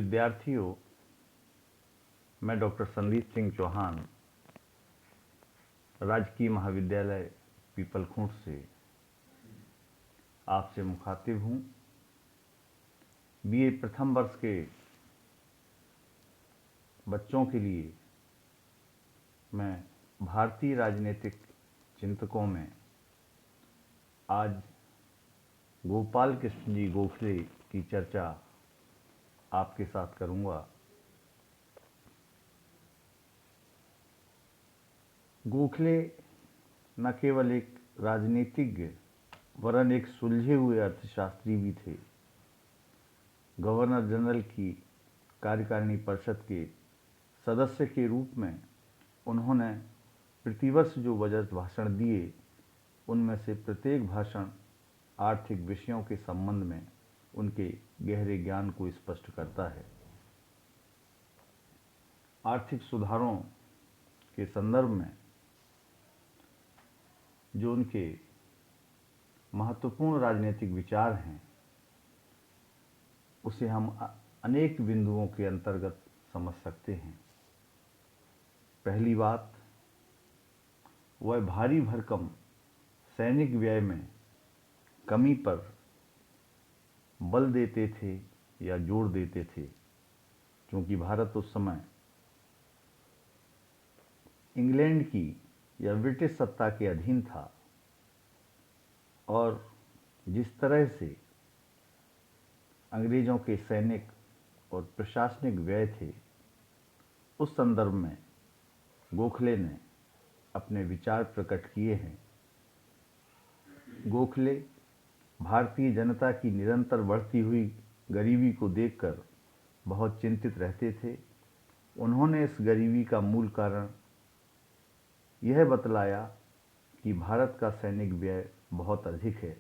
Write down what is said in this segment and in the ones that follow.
विद्यार्थियों, मैं डॉक्टर संदीप सिंह चौहान, राजकीय महाविद्यालय पीपलखूंट से आपसे मुखातिब हूँ। बीए प्रथम वर्ष के बच्चों के लिए मैं भारतीय राजनीतिक चिंतकों में आज गोपाल कृष्ण जी गोखले की चर्चा आपके साथ करूँगा। गोखले न केवल एक राजनीतिज्ञ वरन एक सुलझे हुए अर्थशास्त्री भी थे। गवर्नर जनरल की कार्यकारिणी परिषद के सदस्य के रूप में उन्होंने प्रतिवर्ष जो बजट भाषण दिए, उनमें से प्रत्येक भाषण आर्थिक विषयों के संबंध में उनके गहरे ज्ञान को स्पष्ट करता है। आर्थिक सुधारों के संदर्भ में जो उनके महत्वपूर्ण राजनीतिक विचार हैं, उसे हम अनेक बिंदुओं के अंतर्गत समझ सकते हैं। पहली बात, वह भारी भरकम सैनिक व्यय में कमी पर बल देते थे या जोर देते थे, क्योंकि भारत उस समय इंग्लैंड की या ब्रिटिश सत्ता के अधीन था और जिस तरह से अंग्रेजों के सैनिक और प्रशासनिक व्यय थे, उस संदर्भ में गोखले ने अपने विचार प्रकट किए हैं। गोखले भारतीय जनता की निरंतर बढ़ती हुई गरीबी को देखकर बहुत चिंतित रहते थे। उन्होंने इस गरीबी का मूल कारण यह बतलाया कि भारत का सैनिक व्यय बहुत अधिक है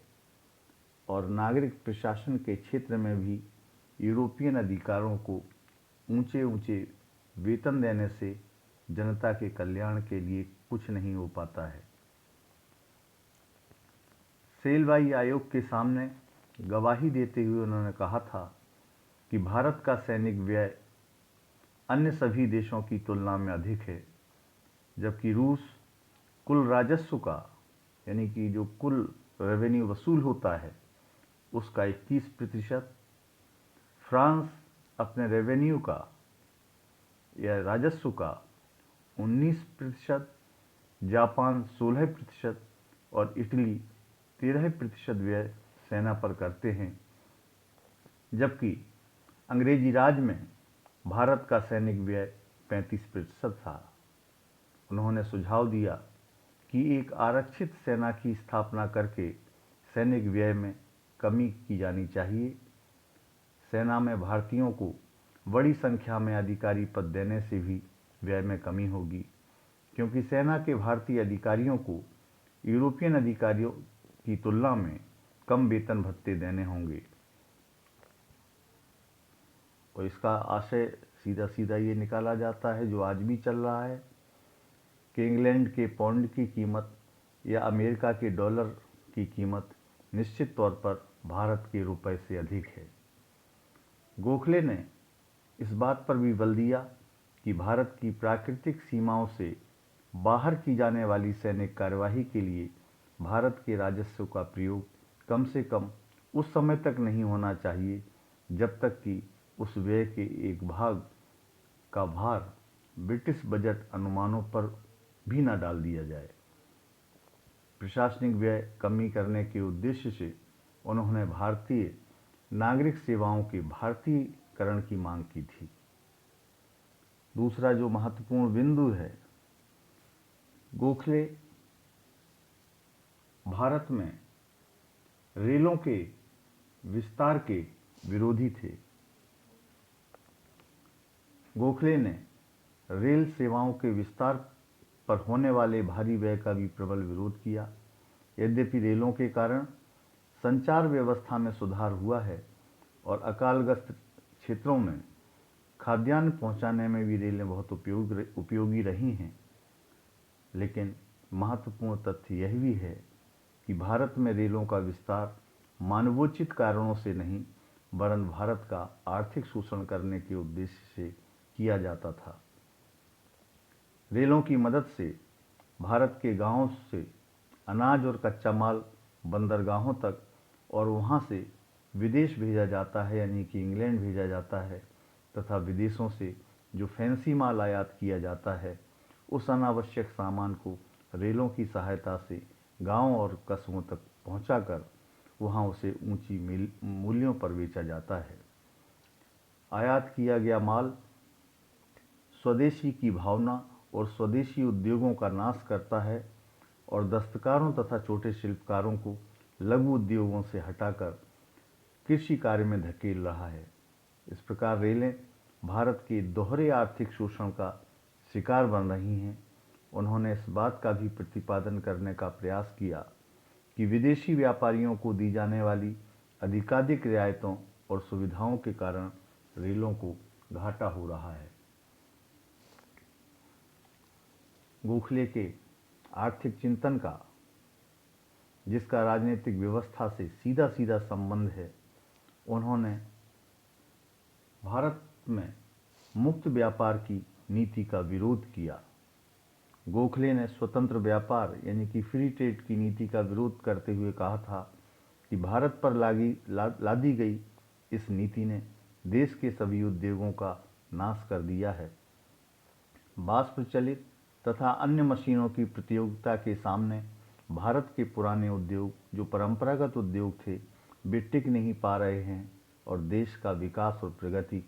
और नागरिक प्रशासन के क्षेत्र में भी यूरोपियन अधिकारों को ऊंचे ऊंचे वेतन देने से जनता के कल्याण के लिए कुछ नहीं हो पाता है। सेलवाई आयोग के सामने गवाही देते हुए उन्होंने कहा था कि भारत का सैनिक व्यय अन्य सभी देशों की तुलना में अधिक है, जबकि रूस कुल राजस्व का, यानी कि जो कुल रेवेन्यू वसूल होता है, उसका 21%, फ्रांस अपने रेवेन्यू का या राजस्व का 19%, जापान 16% और इटली 13% व्यय सेना पर करते हैं। जबकि अंग्रेजी राज में भारत का सैनिक व्यय 35% था। उन्होंने सुझाव दिया कि एक आरक्षित सेना की स्थापना करके सैनिक व्यय में कमी की जानी चाहिए। सेना में भारतीयों को बड़ी संख्या में अधिकारी पद देने से भी व्यय में कमी होगी, क्योंकि सेना के भारतीय अधिकारियों को यूरोपियन अधिकारियों की तुलना में कम वेतन भत्ते देने होंगे। और इसका आशय सीधा सीधा ये निकाला जाता है, जो आज भी चल रहा है, कि इंग्लैंड के पाउंड की कीमत या अमेरिका के डॉलर की कीमत निश्चित तौर पर भारत के रुपए से अधिक है। गोखले ने इस बात पर भी बल दिया कि भारत की प्राकृतिक सीमाओं से बाहर की जाने वाली सैनिक कार्यवाही के लिए भारत के राजस्व का प्रयोग कम से कम उस समय तक नहीं होना चाहिए जब तक कि उस व्यय के एक भाग का भार ब्रिटिश बजट अनुमानों पर भी न डाल दिया जाए। प्रशासनिक व्यय कमी करने के उद्देश्य से उन्होंने भारतीय नागरिक सेवाओं के भारतीयकरण की मांग की थी। दूसरा जो महत्वपूर्ण बिंदु है, गोखले भारत में रेलों के विस्तार के विरोधी थे। गोखले ने रेल सेवाओं के विस्तार पर होने वाले भारी व्यय का भी प्रबल विरोध किया। यद्यपि रेलों के कारण संचार व्यवस्था में सुधार हुआ है और अकालग्रस्त क्षेत्रों में खाद्यान्न पहुंचाने में भी रेलें बहुत उपयोगी रही हैं, लेकिन महत्वपूर्ण तथ्य यह भी है कि भारत में रेलों का विस्तार मानवोचित कारणों से नहीं वरन भारत का आर्थिक शोषण करने के उद्देश्य से किया जाता था। रेलों की मदद से भारत के गांवों से अनाज और कच्चा माल बंदरगाहों तक और वहां से विदेश भेजा जाता है, यानी कि इंग्लैंड भेजा जाता है, तथा विदेशों से जो फैंसी माल आयात किया जाता है उस अनावश्यक सामान को रेलों की सहायता से गांव और कस्बों तक पहुंचाकर वहां उसे ऊंची मूल्यों पर बेचा जाता है। आयात किया गया माल स्वदेशी की भावना और स्वदेशी उद्योगों का नाश करता है और दस्तकारों तथा छोटे शिल्पकारों को लघु उद्योगों से हटाकर कृषि कार्य में धकेल रहा है। इस प्रकार रेलें भारत के दोहरे आर्थिक शोषण का शिकार बन रही हैं। उन्होंने इस बात का भी प्रतिपादन करने का प्रयास किया कि विदेशी व्यापारियों को दी जाने वाली अधिकाधिक रियायतों और सुविधाओं के कारण रेलों को घाटा हो रहा है। गोखले के आर्थिक चिंतन का, जिसका राजनीतिक व्यवस्था से सीधा सीधा संबंध है, उन्होंने भारत में मुक्त व्यापार की नीति का विरोध किया। गोखले ने स्वतंत्र व्यापार यानी कि फ्री ट्रेड की नीति का विरोध करते हुए कहा था कि भारत पर लादी गई इस नीति ने देश के सभी उद्योगों का नाश कर दिया है। बाष्प प्रचलित तथा अन्य मशीनों की प्रतियोगिता के सामने भारत के पुराने उद्योग, जो परंपरागत उद्योग थे, वे टिक नहीं पा रहे हैं और देश का विकास और प्रगति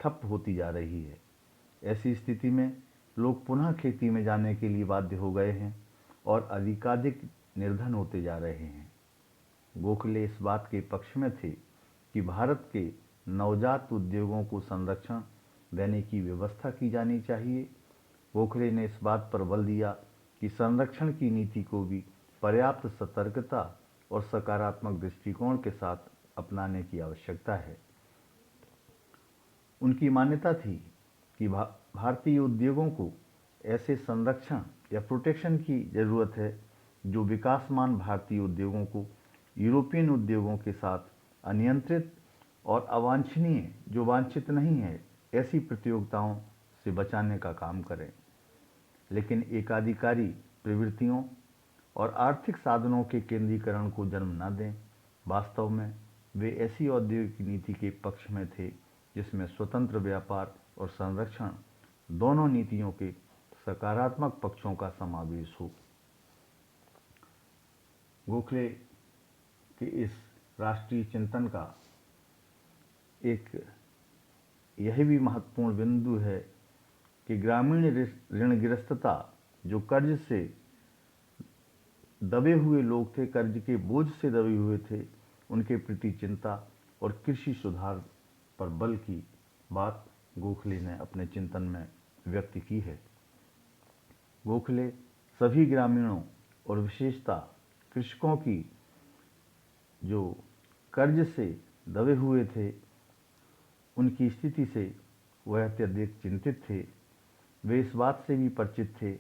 ठप होती जा रही है। ऐसी स्थिति में लोग पुनः खेती में जाने के लिए बाध्य हो गए हैं और अधिकाधिक निर्धन होते जा रहे हैं। गोखले इस बात के पक्ष में थे कि भारत के नवजात उद्योगों को संरक्षण देने की व्यवस्था की जानी चाहिए। गोखले ने इस बात पर बल दिया कि संरक्षण की नीति को भी पर्याप्त सतर्कता और सकारात्मक दृष्टिकोण के साथ अपनाने की आवश्यकता है। उनकी मान्यता थी कि भारतीय उद्योगों को ऐसे संरक्षण या प्रोटेक्शन की जरूरत है जो विकासमान भारतीय उद्योगों को यूरोपियन उद्योगों के साथ अनियंत्रित और अवांछनीय, जो वांछित नहीं है, ऐसी प्रतियोगिताओं से बचाने का काम करें, लेकिन एकाधिकारी प्रवृत्तियों और आर्थिक साधनों के केंद्रीकरण को जन्म न दें। वास्तव में वे ऐसी औद्योगिक नीति के पक्ष में थे जिसमें स्वतंत्र व्यापार और संरक्षण दोनों नीतियों के सकारात्मक पक्षों का समावेश हो। गोखले के इस राष्ट्रीय चिंतन का एक यह भी महत्वपूर्ण बिंदु है कि ग्रामीण ऋणग्रस्तता, जो कर्ज से दबे हुए लोग थे, कर्ज के बोझ से दबे हुए थे, उनके प्रति चिंता और कृषि सुधार पर बल की बात गोखले ने अपने चिंतन में व्यक्त की है। गोखले सभी ग्रामीणों और विशेषता कृषकों की, जो कर्ज से दबे हुए थे, उनकी स्थिति से वह अत्यधिक चिंतित थे। वे इस बात से भी परिचित थे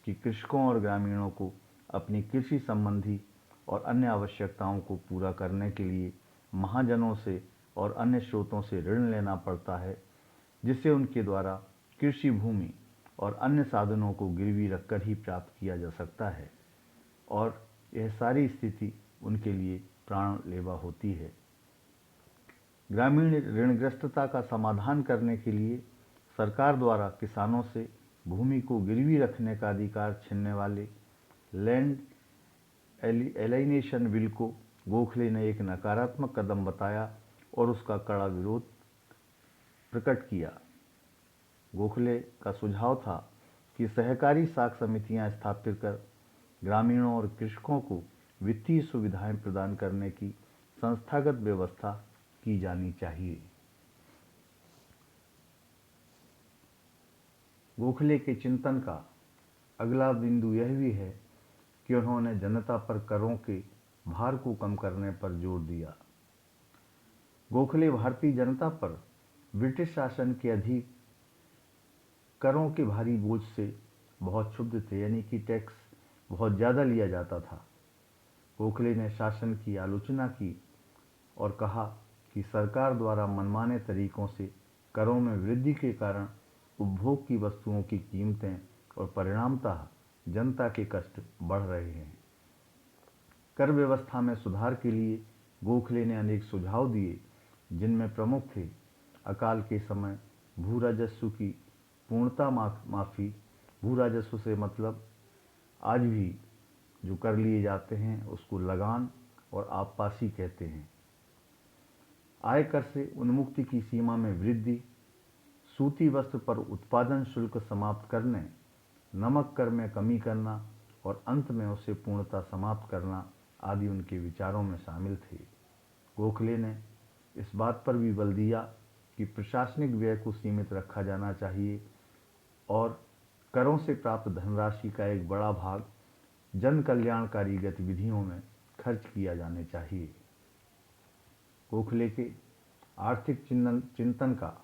कि कृषकों और ग्रामीणों को अपनी कृषि संबंधी और अन्य आवश्यकताओं को पूरा करने के लिए महाजनों से और अन्य स्रोतों से ऋण लेना पड़ता है, जिसे उनके द्वारा कृषि भूमि और अन्य साधनों को गिरवी रखकर ही प्राप्त किया जा सकता है, और यह सारी स्थिति उनके लिए प्राणलेवा होती है। ग्रामीण ऋणग्रस्तता का समाधान करने के लिए सरकार द्वारा किसानों से भूमि को गिरवी रखने का अधिकार छीनने वाले लैंड एलिनेशन बिल को गोखले ने एक नकारात्मक कदम बताया और उसका कड़ा विरोध प्रकट किया। गोखले का सुझाव था कि सहकारी साख समितियां स्थापित कर ग्रामीणों और कृषकों को वित्तीय सुविधाएं प्रदान करने की संस्थागत व्यवस्था की जानी चाहिए। गोखले के चिंतन का अगला बिंदु यह भी है कि उन्होंने जनता पर करों के भार को कम करने पर जोर दिया। गोखले भारतीय जनता पर ब्रिटिश शासन के अधिक करों के भारी बोझ से बहुत क्षुब्ध थे, यानी कि टैक्स बहुत ज़्यादा लिया जाता था। गोखले ने शासन की आलोचना की और कहा कि सरकार द्वारा मनमाने तरीकों से करों में वृद्धि के कारण उपभोग की वस्तुओं की कीमतें और परिणामतः जनता के कष्ट बढ़ रहे हैं। कर व्यवस्था में सुधार के लिए गोखले ने अनेक सुझाव दिए, जिनमें प्रमुख थे अकाल के समय भू राजस्व की पूर्णता माफी। भू राजस्व से मतलब आज भी जो कर लिए जाते हैं उसको लगान और आबपासी कहते हैं। आयकर से उन्मुक्ति की सीमा में वृद्धि, सूती वस्त्र पर उत्पादन शुल्क समाप्त करने, नमक कर में कमी करना और अंत में उसे पूर्णतः समाप्त करना आदि उनके विचारों में शामिल थे। गोखले ने इस बात पर भी बल दिया कि प्रशासनिक व्यय को सीमित रखा जाना चाहिए और करों से प्राप्त धनराशि का एक बड़ा भाग जन कल्याणकारी गतिविधियों में खर्च किया जाने चाहिए। गोखले के आर्थिक चिंतन का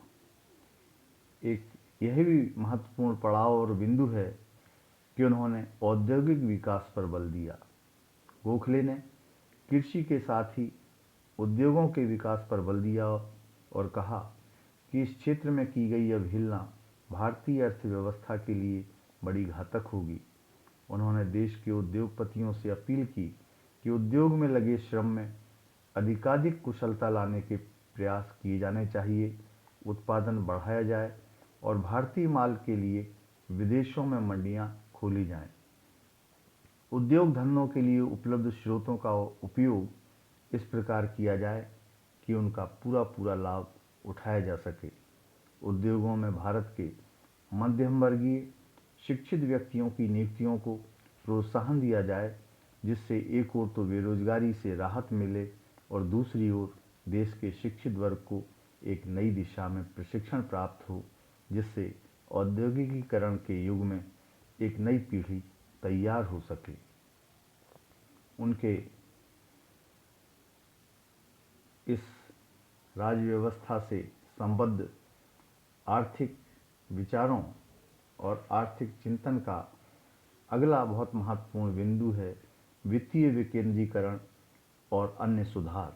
एक यह भी महत्वपूर्ण पड़ाव और बिंदु है कि उन्होंने औद्योगिक विकास पर बल दिया। गोखले ने कृषि के साथ ही उद्योगों के विकास पर बल दिया और कहा कि इस क्षेत्र में की गई अवहेलना भारतीय अर्थव्यवस्था के लिए बड़ी घातक होगी। उन्होंने देश के उद्योगपतियों से अपील की कि उद्योग में लगे श्रम में अधिकाधिक कुशलता लाने के प्रयास किए जाने चाहिए, उत्पादन बढ़ाया जाए और भारतीय माल के लिए विदेशों में मंडियां खोली जाएं। उद्योग धंधों के लिए उपलब्ध स्रोतों का उपयोग इस प्रकार किया जाए कि उनका पूरा लाभ उठाया जा सके। उद्योगों में भारत के मध्यम वर्गीय शिक्षित व्यक्तियों की नियुक्तियों को प्रोत्साहन दिया जाए, जिससे एक ओर तो बेरोजगारी से राहत मिले और दूसरी ओर देश के शिक्षित वर्ग को एक नई दिशा में प्रशिक्षण प्राप्त हो, जिससे औद्योगिकीकरण के युग में एक नई पीढ़ी तैयार हो सके। उनके इस राज्य व्यवस्था से संबद्ध आर्थिक विचारों और आर्थिक चिंतन का अगला बहुत महत्वपूर्ण बिंदु है वित्तीय विकेंद्रीकरण और अन्य सुधार।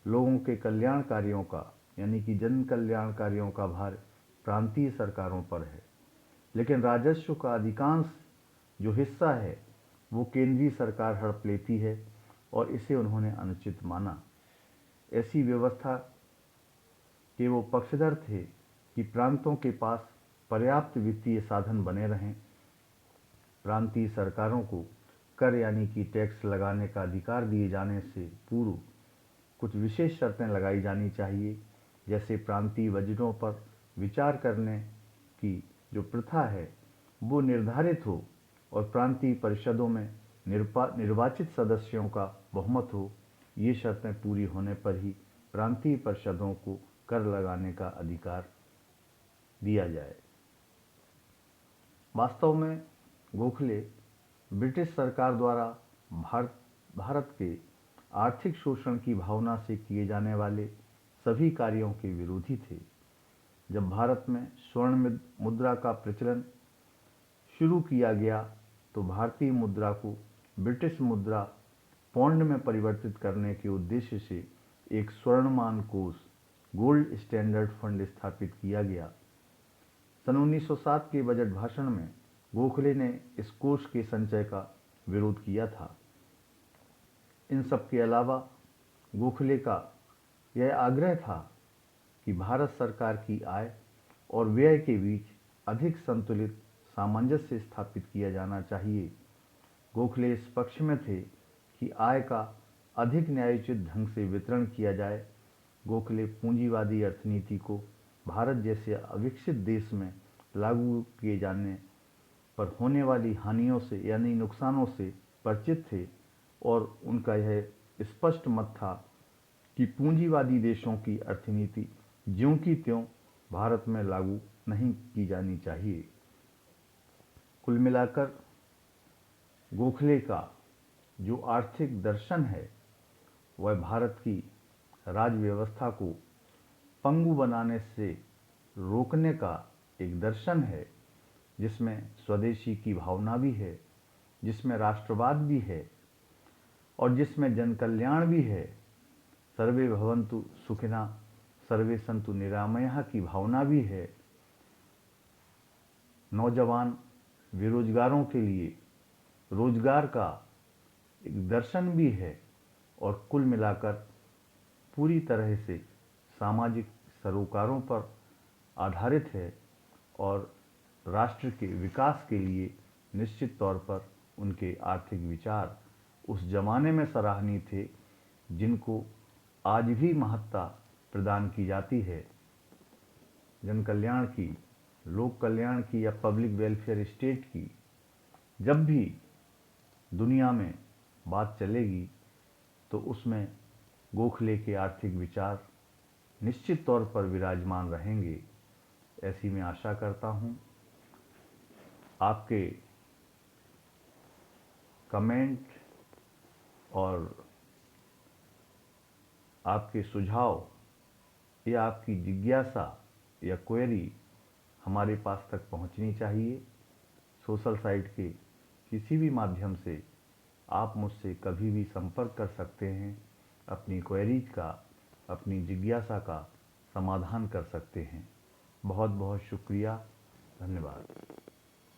लोगों के कल्याण कार्यों का यानी कि जन कल्याण कार्यों का भार प्रांतीय सरकारों पर है, लेकिन राजस्व का अधिकांश जो हिस्सा है वो केंद्रीय सरकार हड़प लेती है और इसे उन्होंने अनुचित माना। ऐसी व्यवस्था के वो पक्षधर थे कि प्रांतों के पास पर्याप्त वित्तीय साधन बने रहें। प्रांतीय सरकारों को कर यानी कि टैक्स लगाने का अधिकार दिए जाने से पूर्व कुछ विशेष शर्तें लगाई जानी चाहिए, जैसे प्रांतीय बजटों पर विचार करने की जो प्रथा है वो निर्धारित हो और प्रांतीय परिषदों में निर्वाचित सदस्यों का बहुमत हो। ये शर्तें पूरी होने पर ही प्रांतीय परिषदों को कर लगाने का अधिकार दिया जाए। वास्तव में गोखले ब्रिटिश सरकार द्वारा भारत के आर्थिक शोषण की भावना से किए जाने वाले सभी कार्यों के विरोधी थे। जब भारत में स्वर्ण मुद्रा का प्रचलन शुरू किया गया तो भारतीय मुद्रा को ब्रिटिश मुद्रा पौंड में परिवर्तित करने के उद्देश्य से एक स्वर्णमान कोष गोल्ड स्टैंडर्ड फंड स्थापित किया गया। सन 1907 के बजट भाषण में गोखले ने इस कोष के संचय का विरोध किया था। इन सब के अलावा गोखले का यह आग्रह था कि भारत सरकार की आय और व्यय के बीच अधिक संतुलित सामंजस्य स्थापित किया जाना चाहिए। गोखले इस पक्ष में थे कि आय का अधिक न्यायोचित ढंग से वितरण किया जाए। गोखले पूंजीवादी अर्थनीति को भारत जैसे अविकसित देश में लागू किए जाने पर होने वाली हानियों से यानी नुकसानों से परिचित थे और उनका यह स्पष्ट मत था कि पूंजीवादी देशों की अर्थनीति ज्यों की त्यों भारत में लागू नहीं की जानी चाहिए। कुल मिलाकर गोखले का जो आर्थिक दर्शन है वह भारत की राज व्यवस्था को पंगु बनाने से रोकने का एक दर्शन है, जिसमें स्वदेशी की भावना भी है, जिसमें राष्ट्रवाद भी है और जिसमें जन कल्याण भी है। सर्वे भवन्तु सुखिनः, सर्वे सन्तु निरामयः की भावना भी है। नौजवान बेरोजगारों के लिए रोजगार का एक दर्शन भी है और कुल मिलाकर पूरी तरह से सामाजिक सरोकारों पर आधारित है और राष्ट्र के विकास के लिए निश्चित तौर पर उनके आर्थिक विचार उस जमाने में सराहनीय थे जिनको आज भी महत्ता प्रदान की जाती है। जन कल्याण की, लोक कल्याण की या पब्लिक वेलफेयर स्टेट की जब भी दुनिया में बात चलेगी तो उसमें गोखले के आर्थिक विचार निश्चित तौर पर विराजमान रहेंगे, ऐसी मैं आशा करता हूँ। आपके कमेंट और आपके सुझाव या आपकी जिज्ञासा या क्वेरी हमारे पास तक पहुंचनी चाहिए। सोशल साइट के किसी भी माध्यम से आप मुझसे कभी भी संपर्क कर सकते हैं, अपनी क्वेरीज का, अपनी जिज्ञासा का समाधान कर सकते हैं। बहुत बहुत शुक्रिया, धन्यवाद।